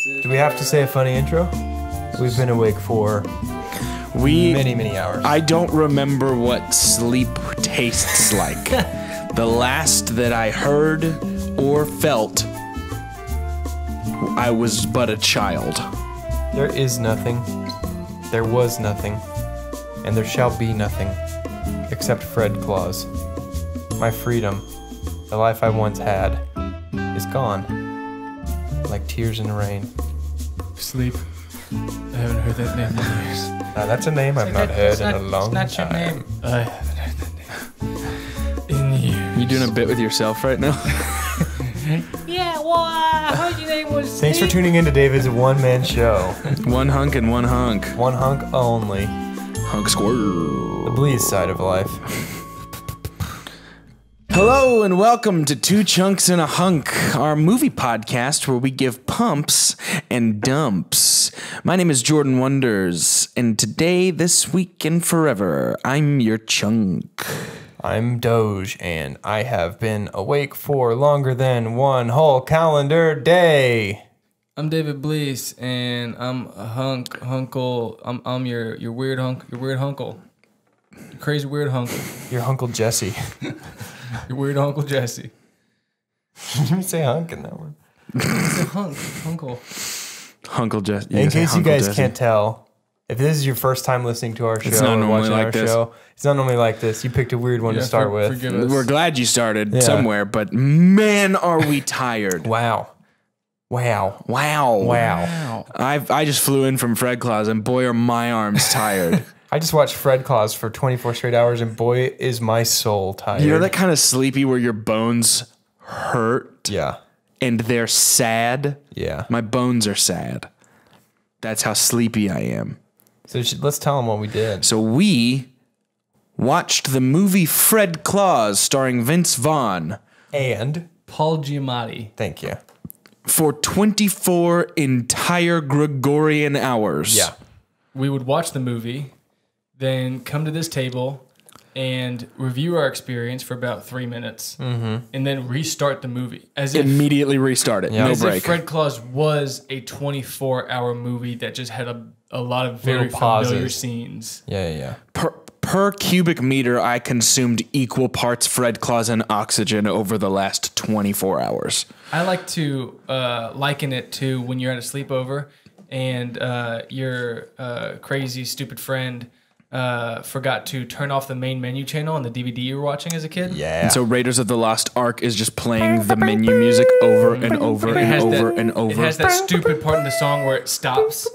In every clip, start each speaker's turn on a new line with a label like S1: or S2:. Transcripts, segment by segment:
S1: Do we have to say a funny intro? We've been awake for many hours.
S2: I don't remember what sleep tastes like. The last that I heard or felt, I was but a child.
S1: There is nothing, there was nothing, and there shall be nothing except Fred Claus. My freedom, the life I once had, is gone, like tears in the rain.
S3: Sleep. I haven't heard that name in years.
S1: That's a name I've not heard in a long time.
S3: It's not your name. I haven't heard that name in years.
S2: You doing a bit with yourself right now?
S3: Yeah, well, I heard your name was...
S1: Thanks for tuning in to David's one-man show.
S2: One hunk and one hunk.
S1: One hunk only.
S2: Hunk squirrel.
S1: The bleed side of life.
S2: Hello and welcome to Two Chunks and a Hunk, our movie podcast where we give pumps and dumps. My name is Jordan Wonders, and today, this week, and forever, I'm your chunk.
S1: I'm Doge, and I have been awake for longer than one whole calendar day.
S3: I'm David Blease, and I'm a hunkle. I'm your weird hunkle. Crazy weird hunkle.
S1: Your Uncle Jesse.
S3: Your weird Uncle Jesse.
S1: Did you say hunk in that one?
S3: It's a hunkle.
S2: Hunkle Jesse.
S1: In case you guys can't tell, if this is your first time listening to our show,
S2: it's not normally like this.
S1: It's not normally like this. You picked a weird one to start with.
S3: Forgive us.
S2: We're glad you started somewhere, but man, are we tired.
S1: Wow.
S2: I just flew in from Fred Claus, and boy, are my arms tired.
S1: I just watched Fred Claus for 24 straight hours, and boy, is my soul tired.
S2: You know that kind of sleepy where your bones hurt?
S1: Yeah.
S2: And they're sad?
S1: Yeah.
S2: My bones are sad. That's how sleepy I am.
S1: So let's tell them what we did.
S2: So we watched the movie Fred Claus starring Vince Vaughn.
S1: And
S3: Paul Giamatti.
S1: thank you.
S2: For 24 entire Gregorian hours.
S1: Yeah.
S3: We would watch the movie, then come to this table and review our experience for about 3 minutes, and then restart the movie. As if
S2: Immediately restart it.
S1: Yeah.
S2: No
S3: As
S2: break.
S3: if Fred Claus was a 24-hour movie that just had a lot of very
S1: Little pauses.
S3: familiar scenes.
S1: Yeah.
S2: Per cubic meter, I consumed equal parts Fred Claus and oxygen over the last 24 hours.
S3: I like to liken it to when you're at a sleepover and your crazy, stupid friend forgot to turn off the main menu channel on the DVD you were watching as a kid.
S1: Yeah.
S2: And so Raiders of the Lost Ark is just playing the menu music over and over and over and over.
S3: It has that stupid part in the song where it stops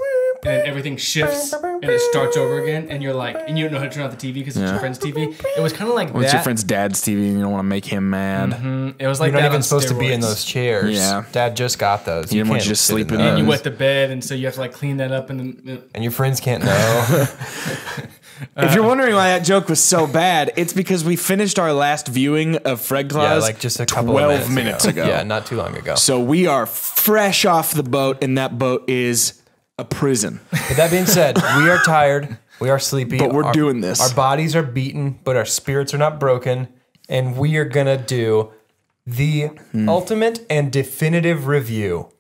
S3: and then everything shifts and it starts over again, and you're like, and you don't know how to turn off the TV because it's your friend's TV. It was kind of like
S2: Well,
S3: that.
S2: it's your friend's dad's TV and you don't want to make him mad.
S3: It was like
S1: You're
S3: that
S1: not even
S3: on
S1: supposed to be in
S3: steroids.
S1: those chairs.
S2: Yeah.
S1: Dad just got those.
S2: You didn't want
S1: can't
S2: you to
S1: sit
S2: sleep in
S1: those.
S3: And you
S2: those.
S3: wet the bed, and so you have to like clean that up, and then
S1: And your friends can't know.
S2: If you're wondering why that joke was so bad, it's because we finished our last viewing of Fred Claus
S1: Yeah, like just a couple
S2: 12
S1: of
S2: minutes ago.
S1: Yeah, not too long ago.
S2: So we are fresh off the boat, and that boat is a prison.
S1: With that being said, we are tired. We are sleepy.
S2: But we're doing this.
S1: Our bodies are beaten, but our spirits are not broken. And we are going to do the ultimate and definitive review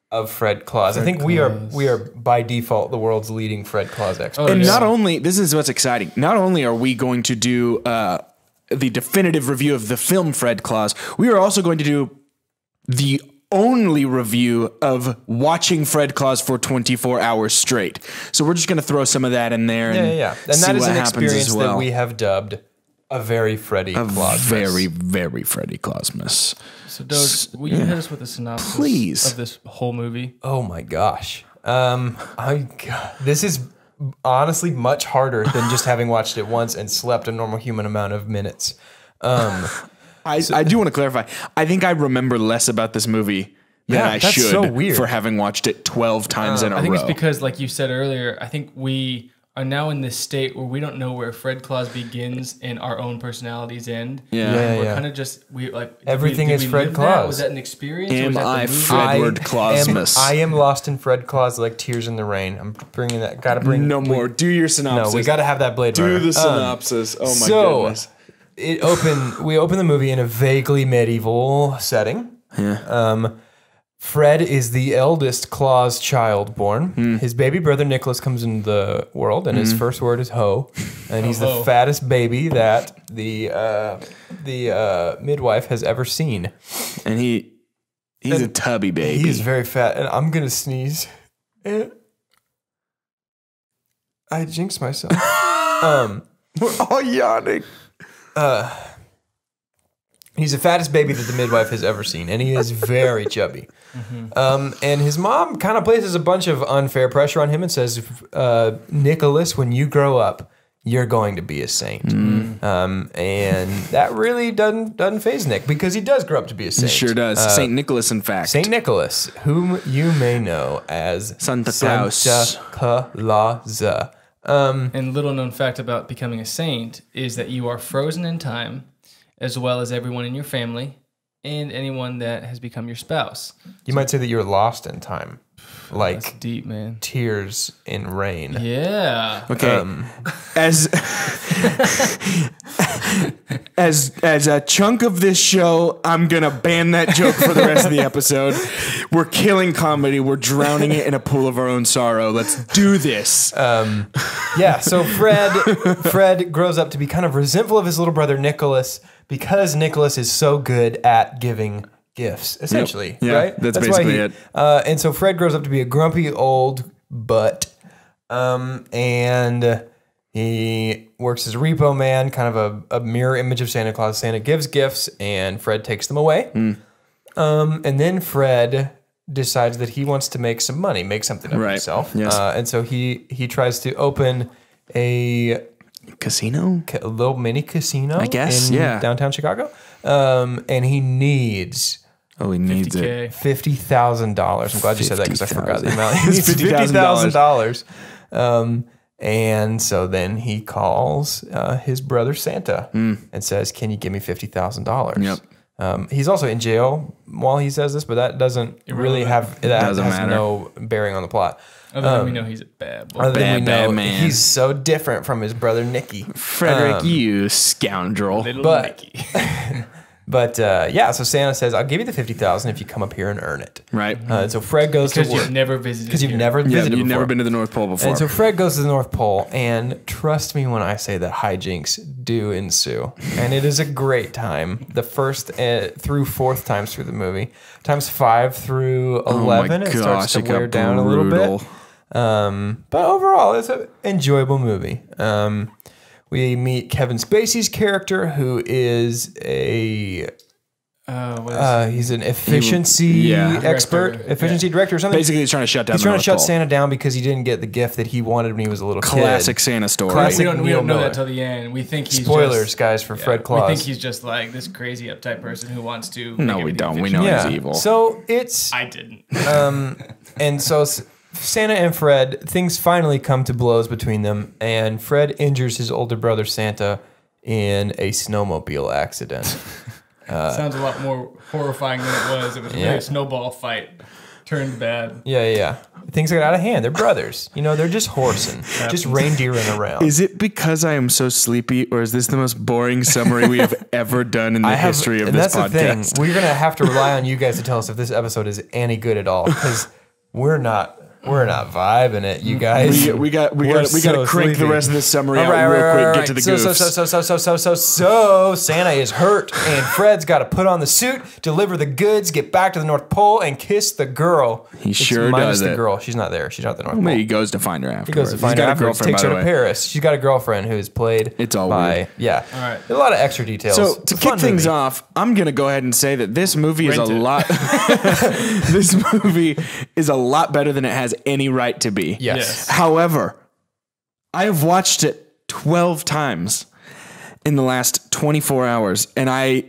S1: of Fred Claus. I think we are by default the world's leading Fred Claus expert.
S2: And not only, this is what's exciting, not only are we going to do the definitive review of the film Fred Claus, we are also going to do the only review of watching Fred Claus for 24 hours straight. So we're just going to throw some of that in there.
S1: Yeah. And
S2: see
S1: that is
S2: what
S1: an
S2: happens
S1: experience
S2: as well.
S1: that we have dubbed A Very Freddy Clausmas.
S2: Very, very Freddy Clausmas.
S3: So, Doge, will you hit us with a synopsis
S2: Please.
S3: of this whole movie?
S1: Oh my gosh. This is honestly much harder than just having watched it once and slept a normal human amount of minutes.
S2: I do want to clarify. I think I remember less about this movie than I
S1: that's
S2: should
S1: so weird.
S2: for having watched it 12 times in a row.
S3: I think it's because, like you said earlier, I think we are now in this state where we don't know where Fred Claus begins and our own personalities end.
S2: Yeah.
S3: And we're kind of just
S1: Everything is
S3: did we
S1: Fred
S3: live
S1: Claus.
S3: That? Was that an experience? or
S2: Am
S3: was that the
S2: I
S3: movie?
S2: Fredward Clausmas?
S1: I am lost in Fred Claus like tears in the rain. I'm bringing that. Gotta bring
S2: No more. Do your synopsis.
S1: No, we gotta have that Blade Runner.
S2: Do the synopsis. Oh my
S1: so,
S2: goodness.
S1: We open the movie in a vaguely medieval setting.
S2: Yeah.
S1: Fred is the eldest Claus child born. His baby brother Nicholas comes into the world, and his first word is ho. And he's the fattest baby that the midwife has ever seen.
S2: And he's a tubby baby.
S1: He's very fat, and I'm gonna sneeze. And I jinxed myself.
S2: We're all yawning.
S1: He's the fattest baby that the midwife has ever seen, and he is very chubby. And his mom kind of places a bunch of unfair pressure on him and says, Nicholas, when you grow up, you're going to be a saint. And that really doesn't faze Nick, because he does grow up to be a saint.
S2: He sure does. Saint Nicholas, in fact.
S1: Saint Nicholas, whom you may know as
S2: Santa Claus.
S1: Santa Claus.
S3: And little known fact about becoming a saint is that you are frozen in time, as well as everyone in your family and anyone that has become your spouse.
S1: You might say that you're lost in time. Like
S3: That's deep, man.
S1: tears in rain.
S3: Yeah.
S2: Okay. As a chunk of this show, I'm gonna ban that joke for the rest of the episode. We're killing comedy. We're drowning it in a pool of our own sorrow. Let's do this.
S1: Yeah, so Fred grows up to be kind of resentful of his little brother Nicholas because Nicholas is so good at giving gifts, essentially.
S2: Yep. Yeah,
S1: right?
S2: that's basically it.
S1: And so Fred grows up to be a grumpy old butt, and he works as a repo man, kind of a mirror image of Santa Claus. Santa gives gifts, and Fred takes them away. And then Fred decides that he wants to make some money, make something of himself.
S2: Yes.
S1: And so he tries to open a little mini casino,
S2: I guess,
S1: in
S2: yeah.
S1: downtown Chicago. And he needs
S2: he needs it.
S1: $50,000. I'm glad you said that because I forgot the amount. He needs
S2: $50,000.
S1: $50,000. And so then he calls his brother Santa and says, "Can you give me $50,000?"
S2: Yep.
S1: He's also in jail while he says this, but that doesn't really have has no bearing on the plot.
S3: Other than we know he's a bad boy.
S1: Other than we know
S2: man.
S1: he's so different from his brother Nicky.
S2: Frederick, you scoundrel.
S3: Nicky.
S1: But yeah, so Santa says, "I'll give you the $50,000 if you come up here and earn it."
S2: Right.
S1: And so Fred goes
S3: Because
S1: to work.
S3: you've never visited.
S1: Because you've never visited
S2: You've
S1: before.
S2: never been to the North Pole before.
S1: And so Fred goes to the North Pole, and trust me when I say that hijinks do ensue. And it is a great time. The first through fourth times through the movie. Times 5 through 11, it starts to wear down a little bit. But overall, it's an enjoyable movie. We meet Kevin Spacey's character, who is he's an efficiency expert, efficiency director or something.
S2: Basically, he's trying to shut down.
S1: He's trying to shut Santa down because he didn't get the gift that he wanted when he was a little
S2: Classic
S1: kid.
S2: Santa story.
S1: Classic.
S3: We don't know that till the end. We think he's
S1: spoilers, guys, for Fred Claus.
S3: We think he's just like this crazy uptight person who wants to.
S2: No, we don't. We know he's evil.
S1: So it's
S3: I didn't.
S1: and so Santa and Fred, things finally come to blows between them, and Fred injures his older brother Santa in a snowmobile accident.
S3: Sounds a lot more horrifying than it was. It was really a snowball fight turned bad.
S1: Yeah. Things got out of hand. They're brothers. They're just horsing, just reindeering around.
S2: Is it because I am so sleepy, or is this the most boring summary we have ever done in the history of this podcast?
S1: That's the thing. We're going to have to rely on you guys to tell us if this episode is any good at all, because we're not vibing it, you guys.
S2: We got to crank the rest of this summary out real quick. Get to the goofs.
S1: So Santa is hurt, and Fred's got to put on the suit, deliver the goods, get back to the North Pole, and kiss the girl.
S2: He sure does
S1: the
S2: it.
S1: girl. She's not there. She's not at the North Pole.
S2: Maybe he goes to find her afterwards.
S1: He goes to find her afterwards. Takes her to Paris. She's got a girlfriend who's played.
S2: It's all
S1: by
S2: weird.
S1: Yeah.
S3: All right.
S1: A lot of extra details.
S2: So to kick things off, I'm gonna go ahead and say that this movie is a lot. This movie is a lot better than it has any right to be.
S1: Yes.
S2: However, I have watched it 12 times in the last 24 hours, and I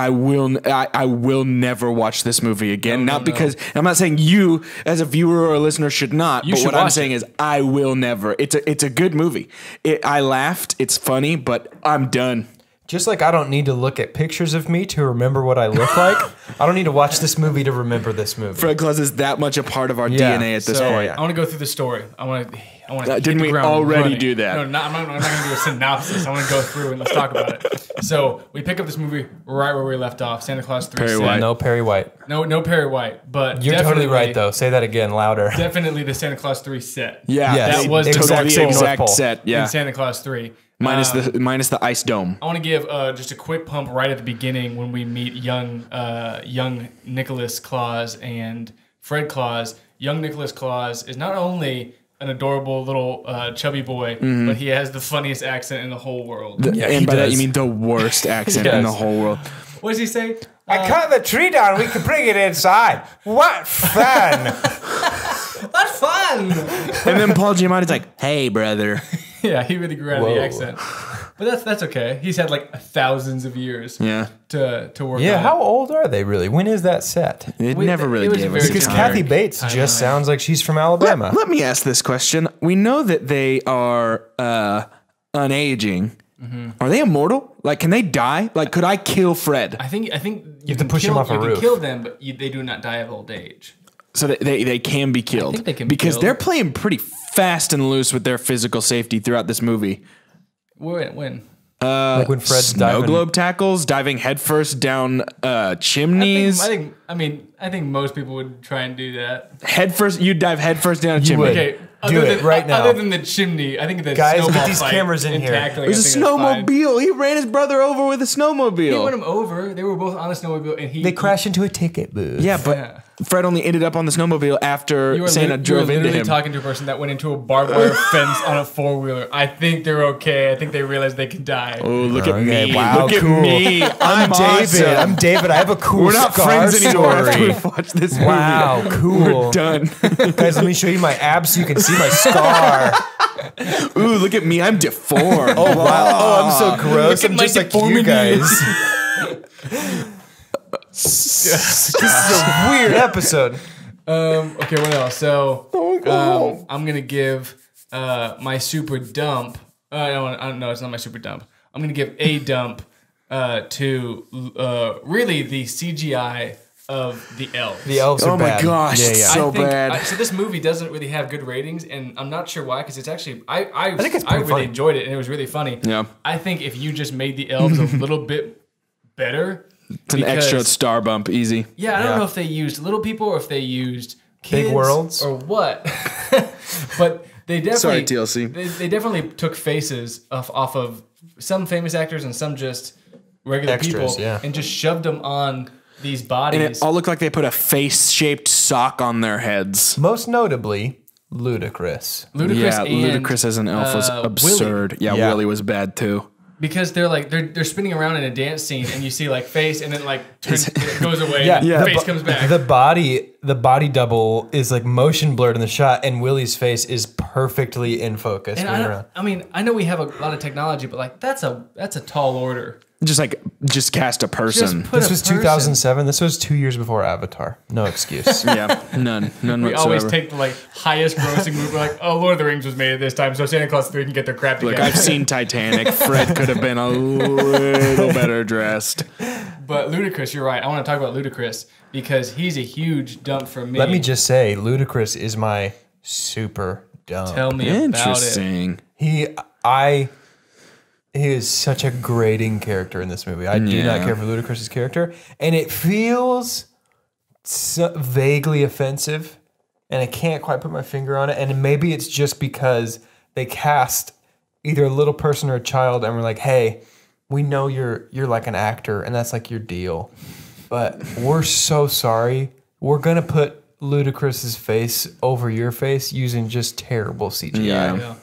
S2: will never watch this movie again. Because I'm not saying you as a viewer or a listener should not, but what I'm saying is I will never. It's a good movie. I laughed. It's funny, but I'm done.
S1: Just like I don't need to look at pictures of me to remember what I look like, I don't need to watch this movie to remember this movie.
S2: Fred Claus is that much a part of our DNA at this point.
S3: I want to go through the story. I want to.
S2: Didn't we already do that?
S3: No, I'm not going to do a synopsis. I want to go through and let's talk about it. So we pick up this movie right where we left off. Santa Claus 3.
S2: Perry White.
S1: No Perry White.
S3: No Perry White. But
S1: You're totally right, though. Say that again, louder.
S3: Definitely the Santa Claus 3 set.
S2: Yeah,
S1: Yes.
S3: That was the
S2: exact set. Yeah,
S3: in Santa Claus 3.
S2: minus the ice dome.
S3: I want to give just a quick pump right at the beginning when we meet young Nicholas Claus and Fred Claus. Young Nicholas Claus is not only an adorable little chubby boy, but he has the funniest accent in the whole world.
S2: And by that you mean the worst accent in the whole world.
S3: What does he say?
S1: I cut the tree down. We can bring it inside. What fun!
S3: What fun!
S2: And then Paul Giamatti's like, "Hey, brother."
S3: Yeah, he really grew out of the accent. But that's okay. He's had like thousands of years to work on.
S1: How old are they really? When is that set?
S2: It never really gave us
S1: Because
S2: a
S1: Kathy
S2: time.
S1: Bates just sounds like she's from Alabama.
S2: Let me ask this question. We know that they are unaging. Are they immortal? Like, can they die? Like, could I kill Fred?
S3: I think you
S1: have to push him off a roof.
S3: You can kill them, but they do not die of old age.
S2: So they can be killed.
S3: I think they can be
S2: because
S3: killed.
S2: they're playing pretty fast and loose with their physical safety throughout this movie.
S3: When?
S1: Like when Fred's
S2: Snow
S1: diving.
S2: globe tackles, diving headfirst down chimneys.
S3: I think most people would try and do that.
S2: Headfirst, you'd dive headfirst down a chimney.
S1: would.
S3: Okay,
S1: Do it right now.
S3: Other than the chimney, I think the
S1: Guys,
S3: snowball
S1: get these
S3: fight
S1: cameras in
S3: and
S1: here.
S3: tackling,
S2: There's a
S3: I think that's fine.
S2: snowmobile. He ran his brother over with a snowmobile.
S3: He went him over. They were both on a snowmobile, and
S1: They crash into a ticket booth.
S2: Yeah, but Fred only ended up on the snowmobile after Santa drove
S3: you were
S2: into
S3: literally
S2: him.
S3: talking to a person that went into a barbed wire fence on a 4-wheeler. I think they're okay. I think they realize they can die.
S2: Oh, look at
S1: Okay,
S2: me.
S1: wow,
S2: look
S1: cool.
S2: at me.
S1: I'm David.
S2: awesome.
S1: I'm David. I have a cool
S2: We're not
S1: scar
S2: friends anymore after
S1: story.
S2: we've watched this movie.
S1: Wow, cool.
S2: We're done.
S1: Guys, let me show you my abs so you can see my scar.
S2: Ooh, look at me. I'm deformed.
S1: Oh, wow. Oh, I'm so gross.
S3: Look at
S1: I'm
S3: my
S1: just like
S3: deformity.
S1: you guys. This is a weird episode.
S3: Okay, what else? So I'm gonna give my super dump. No, it's not my super dump. I'm gonna give a dump to really the CGI of the elves.
S1: The elves are
S2: Oh
S1: bad.
S2: my gosh,
S1: Yeah, yeah.
S2: so bad.
S3: So this movie doesn't really have good ratings, and I'm not sure why. Because it's actually I
S1: think it's
S3: I
S1: pretty
S3: really
S1: funny.
S3: enjoyed it, and it was really funny.
S2: Yeah.
S3: I think if you just made the elves a little bit better,
S2: It's an extra star bump. Easy.
S3: Yeah, I don't
S1: Yeah.
S3: know if they used little people or if they used kids
S1: Big worlds?
S3: or what, but they definitely
S2: Sorry, TLC.
S3: They definitely took faces off of some famous actors and some just regular
S1: Extras,
S3: people,
S1: yeah.
S3: and just shoved them on these bodies.
S2: And it all looked like they put a face-shaped sock on their heads.
S1: Most notably, Ludacris.
S3: Ludacris and
S2: Ludacris as an elf was absurd.
S3: Willie.
S2: Yeah, Willie was bad too.
S3: Because they're spinning around in a dance scene, and you see like face, and then like it goes away, and
S1: Yeah.
S3: face comes back.
S1: The body double is like motion blurred in the shot, and Willie's face is perfectly in focus.
S3: and I know we have a lot of technology, but like that's a tall order.
S2: Just cast a person.
S3: Put
S1: This
S3: a
S1: was
S3: person.
S1: 2007. This was 2 years before Avatar. No excuse.
S2: Yeah, none
S3: We
S2: whatsoever.
S3: always take the like highest grossing movie. We're like, oh, Lord of the Rings was made at this time, so Santa Claus 3 can get their crap
S2: Look,
S3: together.
S2: I've seen Titanic. Fred could have been a little better dressed.
S3: But Ludacris, you're right. I want to talk about Ludacris because he's a huge dump for me.
S1: Let me just say, Ludacris is my super dumb.
S3: tell me about it.
S2: Interesting.
S1: He is such a grating character in this movie. I do not care for Ludacris's character, and it feels so vaguely offensive, and I can't quite put my finger on it. And maybe it's just because they cast either a little person or a child, and we're like, "Hey, we know you're like an actor, and that's like your deal, but we're so sorry. We're gonna put Ludacris's face over your face using just terrible CGI."
S3: Yeah.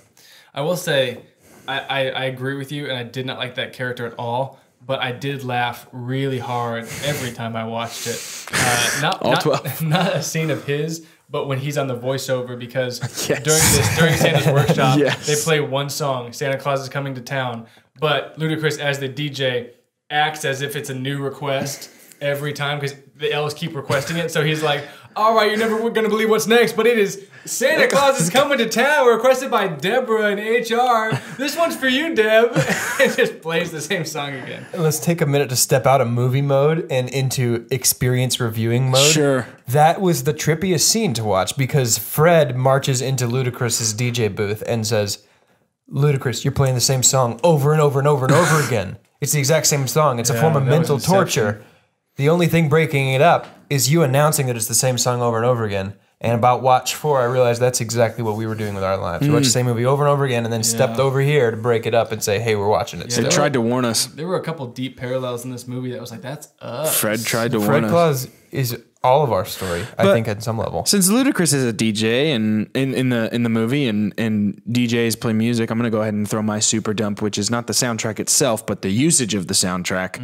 S3: I will say, I agree with you, and I did not like that character at all. But I did laugh really hard every time I watched it. Not a scene of his, but when he's on the voiceover, because during Santa's workshop, they play one song, Santa Claus is coming to town. But Ludacris, as the DJ, acts as if it's a new request every time because the elves keep requesting it. So he's like, All right, you're never going to believe what's next, but it is Santa Claus is coming to town, requested by Deborah in HR. This one's for you, Deb. It just plays the same song again.
S1: Let's take a minute to step out of movie mode and into experience reviewing mode.
S2: Sure.
S1: That was the trippiest scene to watch because Fred marches into Ludacris's DJ booth and says, Ludacris, you're playing the same song over and over and over and over again. It's the exact same song. It's a form of mental torture. The only thing breaking it up is you announcing that it's the same song over and over again. And about watch 4, I realized that's exactly what we were doing with our lives. We watched the same movie over and over again and then stepped over here to break it up and say, hey, we're watching it.
S2: They tried to warn us.
S3: There were a couple deep parallels in this movie that was like, that's us.
S2: Fred tried to warn
S1: Fred
S2: us.
S1: Claus is all of our story, I think, at some level.
S2: Since Ludacris is a DJ and in the movie and DJs play music, I'm gonna go ahead and throw my super dump, which is not the soundtrack itself, but the usage of the soundtrack.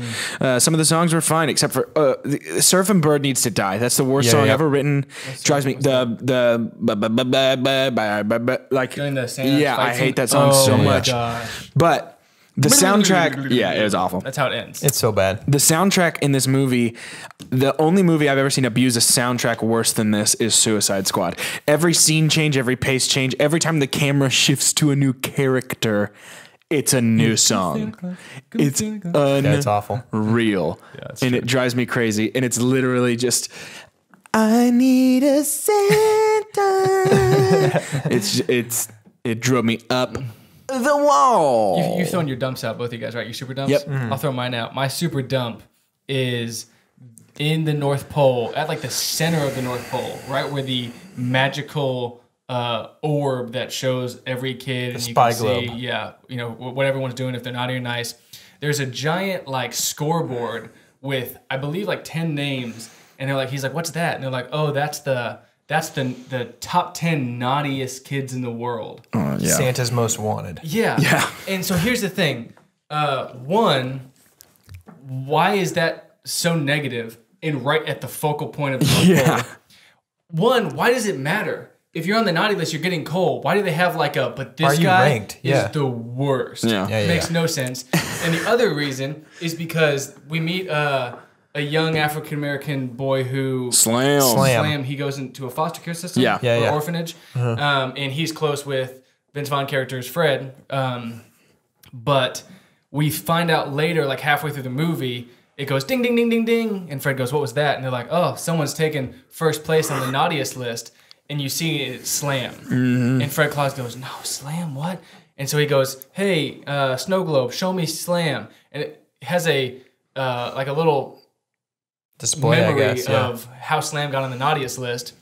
S2: Some of the songs were fine, except for "Surfing Bird Needs to Die." That's the worst song ever written. Drives me like
S3: During the Santa
S2: yeah, I
S3: fight
S2: hate
S3: scene?
S2: that song so
S3: my
S2: much.
S3: gosh.
S2: But the soundtrack, yeah, it was awful.
S3: That's how it ends.
S1: It's so bad.
S2: The soundtrack in this movie, the only movie I've ever seen abuse a soundtrack worse than this is Suicide Squad. Every scene change, every pace change, every time the camera shifts to a new character, it's a new song. It's
S1: It's awful.
S2: unreal. And it drives me crazy. And it's literally just, I need a Santa. It drove me up the wall.
S3: You've thrown your dumps out, both of you guys, right? Your super dumps?
S2: Yep.
S3: I'll throw mine out. My super dump is in the North Pole, at like the center of the North Pole, right where the magical orb that shows every kid and you
S1: spy
S3: can
S1: globe.
S3: see, what everyone's doing if they're naughty or nice. There's a giant like scoreboard with, I believe, like 10 names, and they're like, he's like, what's that? And they're like, oh, that's the top 10 naughtiest kids in the world.
S1: Santa's Most Wanted.
S3: Yeah. And so here's the thing. One, why is that so negative and right at the focal point of the North Pole? One, why does it matter? If you're on the naughty list, you're getting coal. Why do they have but this guy
S1: ranked?
S3: is the worst.
S2: Yeah.
S3: Makes no sense. And the other reason is because we meet a young African-American boy who...
S2: Slam.
S3: He goes into a foster care system or orphanage. And he's close with Vince Vaughn character's Fred. But we find out later, like halfway through the movie, it goes ding, ding, ding, ding, ding. And Fred goes, what was that? And they're like, oh, someone's taken first place on the naughtiest list. And you see it Slam. And Fred Claus goes, no, Slam, what? And so he goes, hey, Snow Globe, show me Slam. And it has a little...
S1: display,
S3: memory
S1: I guess,
S3: of how Slam got on the naughtiest list.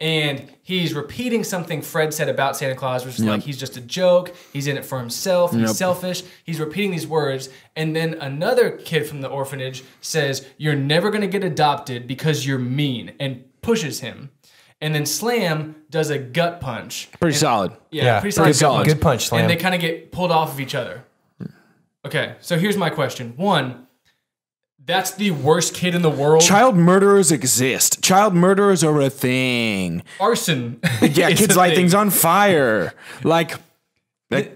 S3: And he's repeating something Fred said about Santa Claus, which is like, he's just a joke. He's in it for himself. He's selfish. He's repeating these words. And then another kid from the orphanage says, you're never going to get adopted because you're mean, and pushes him. And then Slam does a gut punch.
S2: Pretty solid.
S3: Yeah, pretty solid gut punch.
S1: Good punch, Slam.
S3: And they kind of get pulled off of each other. Okay, so here's my question. One, that's the worst kid in the world.
S2: Child murderers exist. Child murderers are a thing.
S3: Arson.
S2: Yeah,
S3: is
S2: kids
S3: a
S2: light
S3: thing.
S2: things on fire.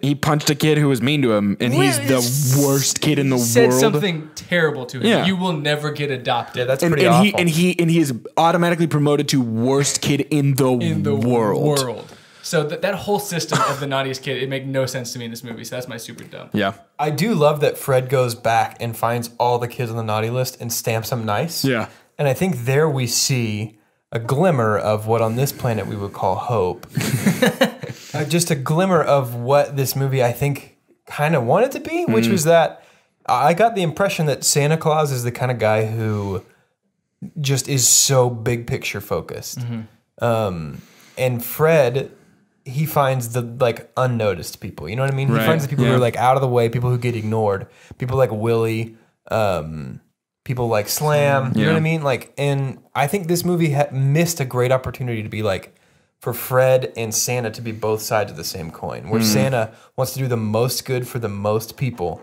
S2: He punched a kid who was mean to him, and he's the worst kid in the
S3: said
S2: world.
S3: something terrible to him.
S2: Yeah.
S3: You will never get adopted.
S1: Yeah, that's
S2: and,
S1: pretty
S2: and
S1: awful.
S2: he is automatically promoted to worst kid in the world.
S3: So that whole system of the naughtiest kid, it made no sense to me in this movie. So that's my super dump.
S2: Yeah.
S1: I do love that Fred goes back and finds all the kids on the naughty list and stamps them nice.
S2: Yeah.
S1: And I think there we see a glimmer of what on this planet we would call hope. Just a glimmer of what this movie, I think, kind of wanted to be, which was that I got the impression that Santa Claus is the kind of guy who just is so big picture focused. And Fred, he finds the unnoticed people. You know what I mean?
S2: Right.
S1: He finds the people who are out of the way, people who get ignored, people like Willie, people like Slam. You know what I mean? And I think this movie missed a great opportunity to be for Fred and Santa to be both sides of the same coin, where Santa wants to do the most good for the most people,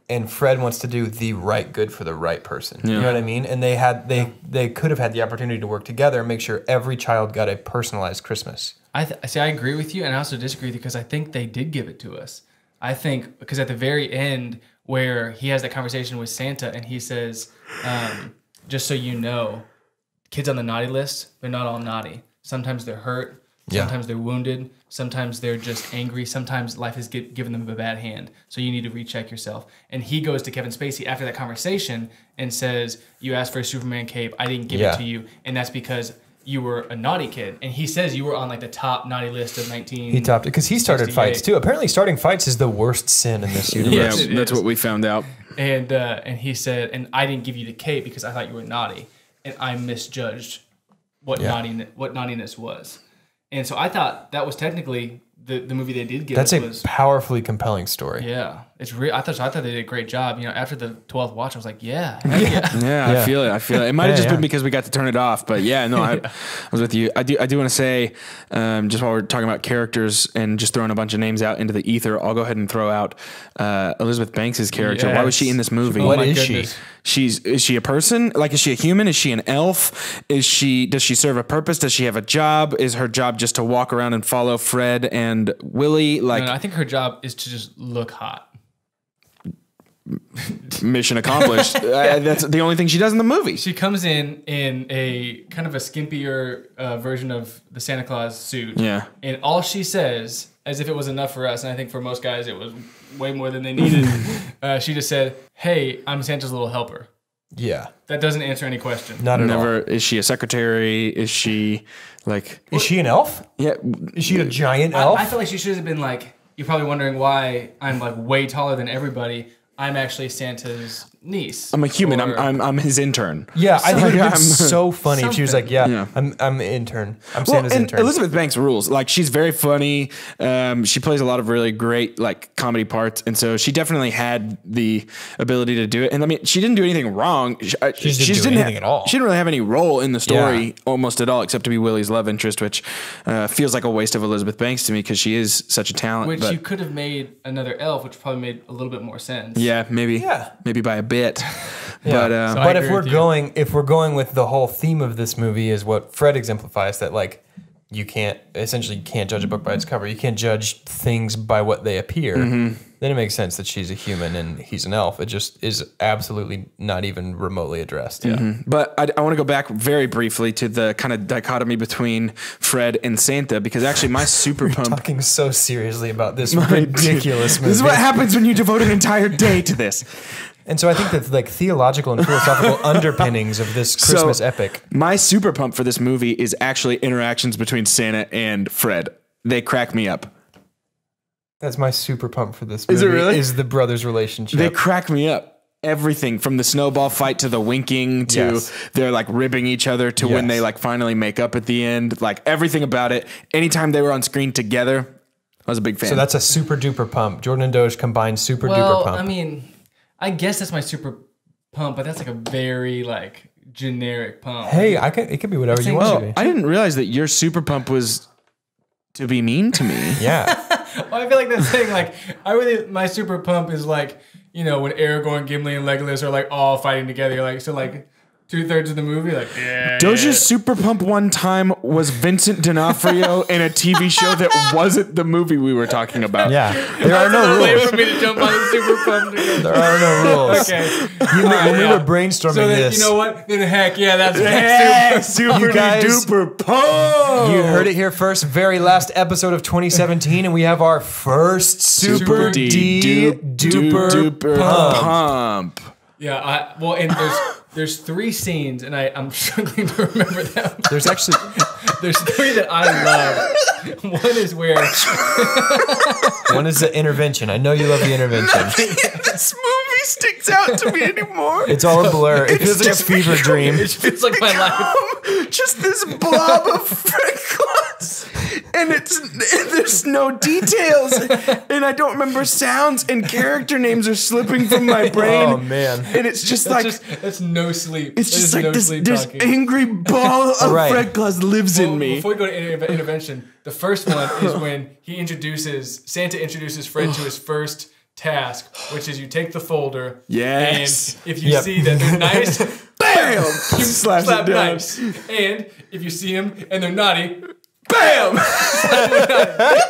S1: and Fred wants to do the right good for the right person. You know what I mean? And they could have had the opportunity to work together and make sure every child got a personalized Christmas.
S3: I agree with you, and I also disagree with you because I think they did give it to us. I think because at the very end where he has that conversation with Santa and he says, just so you know, kids on the naughty list, they're not all naughty. Sometimes they're hurt. Sometimes they're wounded. Sometimes they're just angry. Sometimes life has given them a bad hand. So you need to recheck yourself. And he goes to Kevin Spacey after that conversation and says, you asked for a Superman cape. I didn't give it to you. And that's because you were a naughty kid. And he says you were on like the top naughty list of 19.
S1: He topped it because he started fights too. Apparently starting fights is the worst sin in this universe.
S2: Yeah, that's what we found out.
S3: And he said, and I didn't give you the cape because I thought you were naughty. And I misjudged what naughtiness was. And so I thought that was technically the movie they did give us.
S1: That's a powerfully compelling story.
S3: Yeah, it's real. I thought they did a great job. You know, after the 12th watch, I was like, yeah.
S2: I feel it. It might have just been because we got to turn it off, but I was with you. I do want to say, just while we're talking about characters and just throwing a bunch of names out into the ether, I'll go ahead and throw out Elizabeth Banks' character. Yes. Why was she in this movie?
S1: What is she?
S2: Is she a person? Like, is she a human? Is she an elf? Does she serve a purpose? Does she have a job? Is her job just to walk around and follow Fred and Willie? Like,
S3: no, I think her job is to just look hot.
S2: Mission accomplished. That's the only thing she does in the movie.
S3: She comes in a kind of a skimpier version of the Santa Claus suit.
S2: Yeah.
S3: And all she says, as if it was enough for us, and I think for most guys it was way more than they needed, she just said, hey, I'm Santa's little helper.
S1: Yeah.
S3: That doesn't answer any question.
S1: Not at all.
S2: Is she a secretary? Is she like...
S1: Is she an elf?
S2: Yeah.
S1: Is she a giant elf?
S3: I feel like she should have been like, you're probably wondering why I'm like way taller than everybody. I'm actually Santa's niece.
S2: I'm a human. I'm his intern.
S1: Yeah, I think it would have been so funny if she was like, I'm an intern. I'm Santa's intern.
S2: Elizabeth Banks rules. Like, she's very funny. She plays a lot of really great like comedy parts, and so she definitely had the ability to do it. And I mean, she didn't do anything wrong. She just didn't do anything at all. She didn't really have any role in the story almost at all, except to be Willie's love interest, which feels like a waste of Elizabeth Banks to me because she is such a talent.
S3: Which you could have made another elf, which probably made a little bit more sense.
S2: Yeah, maybe. Yeah, maybe by a bit.
S1: But if we're going with the whole theme of this movie is what Fred exemplifies, that like you can't judge a book by its cover. You can't judge things by what they appear. Then it makes sense that she's a human and he's an elf. It just is absolutely not even remotely addressed.
S2: But I want to go back very briefly to the kind of dichotomy between Fred and Santa, because actually my super pump...
S1: talking so seriously about this ridiculous movie.
S2: This is what happens when you devote an entire day to this.
S1: And so I think that like theological and philosophical underpinnings of this Christmas epic.
S2: My super pump for this movie is actually interactions between Santa and Fred. They crack me up.
S1: That's my super pump for this movie.
S2: Is it really?
S1: Is the brothers' relationship.
S2: They crack me up. Everything from the snowball fight to the winking to they're like ribbing each other to when they like finally make up at the end. Like everything about it. Anytime they were on screen together, I was a big fan.
S1: So that's a super duper pump. Jordan and Doge combined super duper pump.
S3: I mean, I guess that's my super pump, but that's like a very like generic pump.
S1: Hey, it could be whatever you want to be.
S2: I didn't realize that your super pump was to be mean to me.
S3: Well, I feel like that's saying like my super pump is like, you know, when Aragorn, Gimli, and Legolas are like all fighting together. You're like, so like 2/3 of the movie, like
S2: Doja's super pump one time was Vincent D'Onofrio in a TV show that wasn't the movie we were talking about.
S1: Yeah, there are no rules.
S3: Way for me to jump on the super pump.
S1: There are no rules.
S3: Okay,
S1: when we were brainstorming this,
S3: you know what? Then heck yeah, that's
S2: super duper pump.
S1: You heard it here first. Very last episode of 2017, and we have our first super duper pump.
S3: Yeah, and there's 3 scenes, and I'm struggling to remember them.
S1: There's 3
S3: that I love. One is where
S1: one is the intervention. I know you love the intervention.
S2: Nothing in this movie sticks out to me anymore.
S1: It's all a blur. It feels like a fever dream.
S3: It feels like my life.
S2: Just this blob of Fred Claus. And there's no details, and I don't remember sounds, and character names are slipping from my brain.
S1: Oh man!
S2: And it's just
S3: that's no sleep.
S2: It's just like this angry ball of Fred Claus lives in me.
S3: Before we go to intervention, the first one is when Santa introduces Fred to his first task, which is you take the folder.
S2: Yes.
S3: And if you see that they're nice,
S2: bam, slap it down.
S3: Nice. And if you see them and they're naughty,
S2: bam!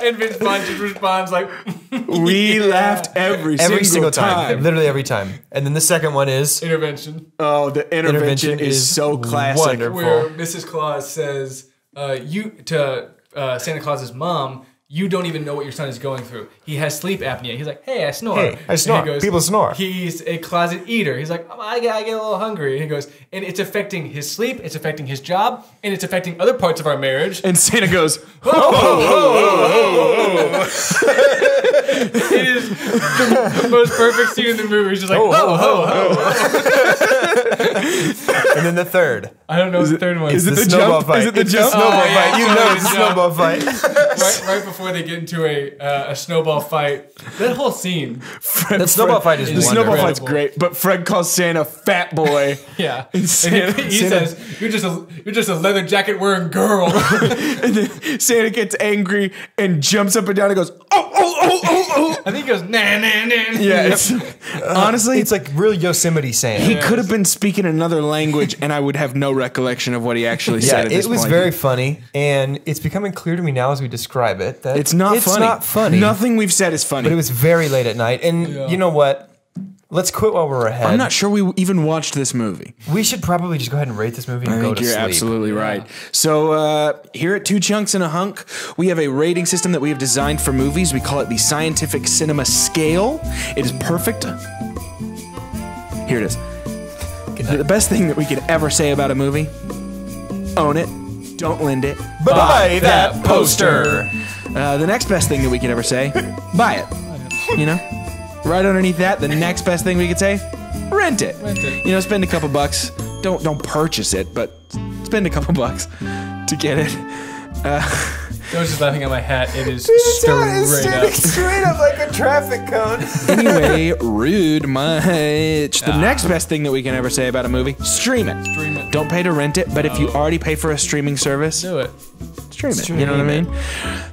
S3: And Vince Vaughn just responds like,
S2: We laughed every single time.
S1: Literally every time. And then the second one is
S3: intervention.
S2: Oh, the intervention is so classic.
S1: Wonderful.
S3: Where Mrs. Claus says, Santa Claus's mom, you don't even know what your son is going through. He has sleep apnea. He's like, hey, I snore.
S1: Hey, I snore.
S3: And he goes,
S1: People snore.
S3: He's a closet eater. He's like, I get a little hungry. And he goes, and it's affecting his sleep, it's affecting his job, and it's affecting other parts of our marriage.
S2: And Santa goes,
S3: It is the most perfect scene in the movie. He's just like,
S1: And then the third.
S3: I don't know what the third one
S2: Is it the
S1: snowball
S2: jump?
S1: fight.
S2: Is it the
S1: It's
S2: jump?
S1: The snowball
S3: Oh, yeah,
S1: fight. You
S3: it's
S1: know
S3: the
S1: it's a
S3: jump.
S1: snowball fight.
S3: right before they get into a snowball fight. That whole scene.
S1: The snowball fight is
S2: The
S1: wonderful.
S2: snowball fight's great, but Fred calls Santa fat boy.
S3: Yeah.
S2: And
S3: And
S2: Santa,
S3: he
S2: Santa-
S3: says, you're just a leather jacket wearing girl.
S2: and then Santa gets angry and jumps up and down and goes,
S3: I think he goes, nah, nah, nah.
S2: Yeah, it's, honestly,
S1: It's like real Yosemite Sam.
S2: he could have been speaking another language and I would have no recollection of what he actually
S1: Yeah,
S2: said at this
S1: it was
S2: point.
S1: very funny, and it's becoming clear to me now as we describe it that
S2: It's not funny.
S1: not funny.
S2: Nothing we've said is funny.
S1: But it was very late at night, and you know what? Let's quit while we're ahead.
S2: I'm not sure we even watched this movie.
S1: We should probably just go ahead and rate this movie and
S2: I
S1: go
S2: think
S1: to
S2: you're
S1: sleep.
S2: absolutely right. So here at Two Chunks and a Hunk, we have a rating system that we have designed for movies. We call it the Scientific Cinema Scale. It is perfect. Here it is. The best thing that we could ever say about a movie: own it, don't lend it,
S1: Buy that poster.
S2: The next best thing that we could ever say: buy it. You know, right underneath that, the next best thing we could say: rent it.
S3: Rent it.
S2: You know, spend a couple bucks. Don't purchase it, but spend a couple bucks to get it.
S3: I was just laughing at my hat. It is
S1: It's
S3: straight up.
S1: straight up like a traffic cone.
S2: Anyway, rude much. The next best thing that we can ever say about a movie: stream it.
S3: Stream it.
S2: Don't pay to rent it, but if you already pay for a streaming service,
S3: Do it.
S2: stream it. You know what I mean?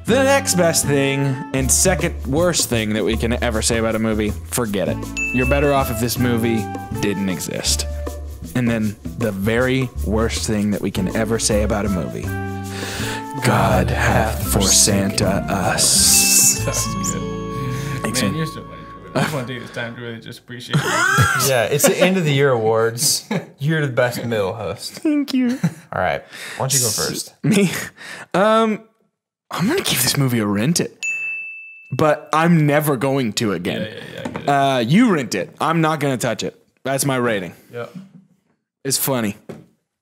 S2: The next best thing and second worst thing that we can ever say about a movie: forget it. You're better off if this movie didn't exist. And then the very worst thing that we can ever say about a movie: God hath for Santa us.
S3: That's good.
S2: Thanks,
S3: Man,
S2: man.
S3: you're so funny. I just want to take this time to really just appreciate you.
S1: Yeah, it's the end of the year awards. You're the best middle host.
S2: Thank you.
S1: All right, why don't you go first?
S2: Me, I'm gonna give this movie a rent it, but I'm never going to again.
S3: Yeah, I get it.
S2: You rent it. I'm not gonna touch it. That's my rating.
S3: Yep.
S2: It's funny.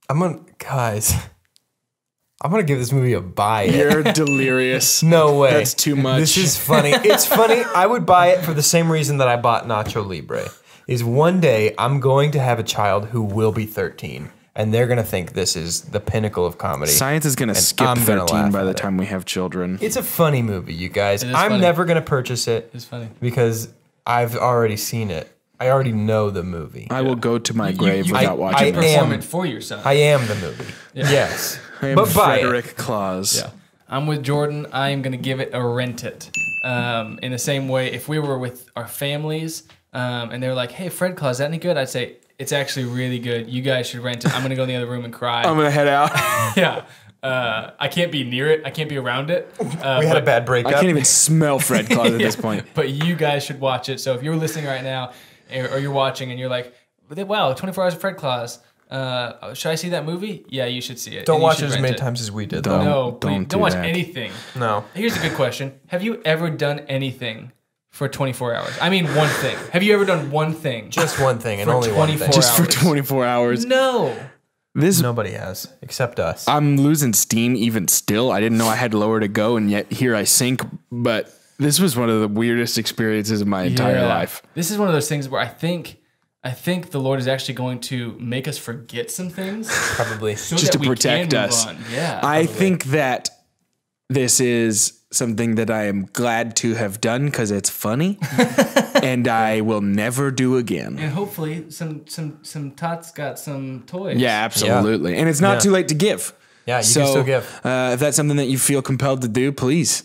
S1: I'm gonna give this movie a buy it.
S2: You're delirious.
S1: No way.
S2: That's too much.
S1: This is funny. It's funny. I would buy it for the same reason that I bought Nacho Libre. Is one day I'm going to have a child who will be 13, and they're gonna think this is the pinnacle of comedy.
S2: Science is gonna skip
S1: I'm gonna
S2: 13
S1: laugh
S2: by the
S1: at it.
S2: time we have children.
S1: It's a funny movie, you guys.
S3: It is
S1: I'm
S3: funny.
S1: never gonna purchase it
S3: It's funny.
S1: because I've already seen it. I already know the movie.
S2: I will go to my grave
S3: you-
S2: without
S1: I
S2: watching
S1: am-
S2: this.
S3: Perform it for your son.
S1: I am the movie. Yes.
S2: I am
S1: but buy it.
S2: Frederick Claus.
S3: Yeah. I'm with Jordan. I am going to give it a rent it. In the same way, if we were with our families and they're like, hey, Fred Claus, is that any good? I'd say, it's actually really good. You guys should rent it. I'm going to go in the other room and cry.
S2: I'm gonna head out.
S3: Yeah. I can't be near it. I can't be around it.
S1: We had a bad breakup.
S2: I can't even smell Fred Claus at this point.
S3: But you guys should watch it. So if you're listening right now or you're watching and you're like, wow, 24 Hours of Fred Claus. Should I see that movie? Yeah, you should see it.
S1: Don't
S3: And you
S1: watch
S3: should
S1: it as
S3: rent
S1: many
S3: it.
S1: times as we did,
S2: Don't.
S1: though.
S3: No,
S2: Don't
S3: please,
S2: do
S3: don't watch
S2: that.
S3: anything.
S1: No.
S3: Here's a good question. Have you ever done anything for 24 hours? I mean, one thing. Have you ever done one thing?
S1: Just one thing and
S3: For
S1: only one
S3: 24
S1: thing.
S2: Just for
S3: hours.
S2: 24 hours.
S3: No.
S2: This
S1: Nobody has, except us.
S2: I'm losing steam even still. I didn't know I had lower to go, and yet here I sink. But this was one of the weirdest experiences of my entire
S3: Yeah.
S2: life.
S3: This is one of those things where I think the Lord is actually going to make us forget some things
S1: Probably.
S3: so
S2: Just
S3: that
S2: to
S3: we
S2: protect
S3: can move
S2: us.
S3: on. Yeah.
S2: I
S3: probably.
S2: think that this is something that I am glad to have done because it's funny, and I will never do again.
S3: And hopefully some tots got some toys.
S2: Yeah, absolutely. And it's not
S1: Yeah.
S2: too late to give.
S1: Yeah, you can still give.
S2: If that's something that you feel compelled to do, please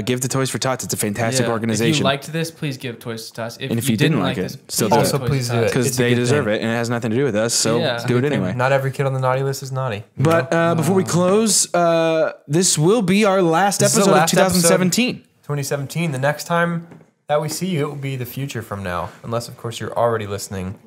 S2: give to Toys for Tots. It's a fantastic
S3: Yeah.
S2: organization.
S3: If you liked this, please give toys to tots.
S2: And if you didn't like it,
S3: this,
S2: still
S3: please
S2: do
S3: give
S2: it.
S1: Also,
S3: Toys
S1: please
S3: to
S1: do
S3: Tots.
S1: it.
S2: because
S1: It's a
S2: they
S1: good
S2: deserve
S1: thing.
S2: it, and it has nothing to do with us. So
S3: Yeah.
S2: do it anyway.
S1: Not every kid on the naughty list is naughty.
S2: But before we close, this will be our last
S1: This is the
S2: episode
S1: last
S2: of 2017.
S1: 2017. The next time that we see you, it will be the future from now. Unless, of course, you're already listening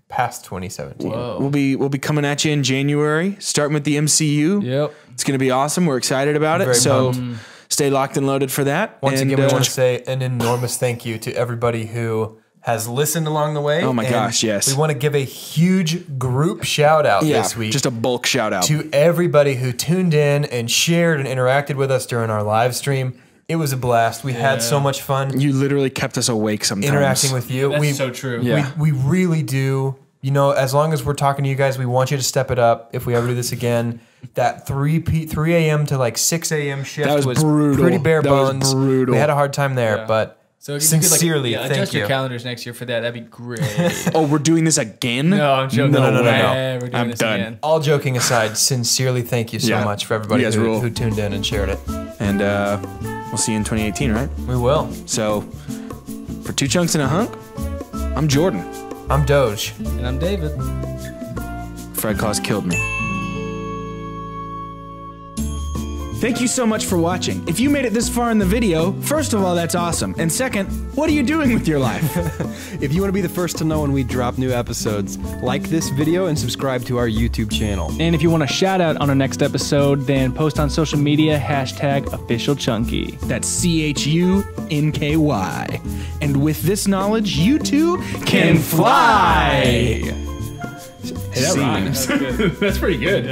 S1: past 2017.
S3: Whoa.
S2: We'll be coming at you in January, starting with the MCU.
S3: Yep.
S2: It's going to be awesome. We're excited about it.
S1: Very
S2: So
S1: pumped.
S2: stay locked and loaded for that.
S1: Once
S2: And,
S1: again, we want to say an enormous thank you to everybody who has listened along the way.
S2: Oh my
S1: And
S2: gosh, yes.
S1: We want to give a huge group shout out this week.
S2: Just a bulk shout out.
S1: To everybody who tuned in and shared and interacted with us during our live stream. It was a blast. We had so much fun
S2: You literally kept us awake sometimes.
S1: interacting with you.
S3: That's so true.
S2: Yeah.
S1: We really do. You know, as long as we're talking to you guys, we want you to step it up. If we ever do this again, that 3 a.m. to like 6 a.m. shift
S2: That was brutal.
S1: pretty bare
S2: That was
S1: bones.
S2: brutal.
S1: We had a hard time there,
S3: Yeah.
S1: but
S3: So if
S1: sincerely,
S3: you could, like,
S1: thank
S3: adjust your
S1: you.
S3: calendars next year for that. That'd be great.
S2: Oh, we're doing this again?
S3: No, I'm joking.
S1: No.
S3: We're doing
S2: I'm
S3: this
S2: done.
S3: again.
S1: All joking aside, sincerely thank you so
S2: Yeah.
S1: much for everybody
S2: You guys rule.
S1: who tuned in and shared it.
S2: And we'll see you in 2018, right?
S1: We will.
S2: So for 2 Chunks and a Hunk, I'm Jordan.
S1: I'm Doge.
S3: And I'm David.
S2: Fred Claus killed me. Thank you so much for watching. If you made it this far in the video, first of all, that's awesome. And second, what are you doing with your life?
S4: If you want to be the first to know when we drop new episodes, like this video and subscribe to our YouTube channel.
S5: And if you want a shout out on our next episode, then post on social media #officialchunky.
S2: That's CHUNKY. And with this knowledge, you too can fly. Hey, that rhymes. That's pretty good.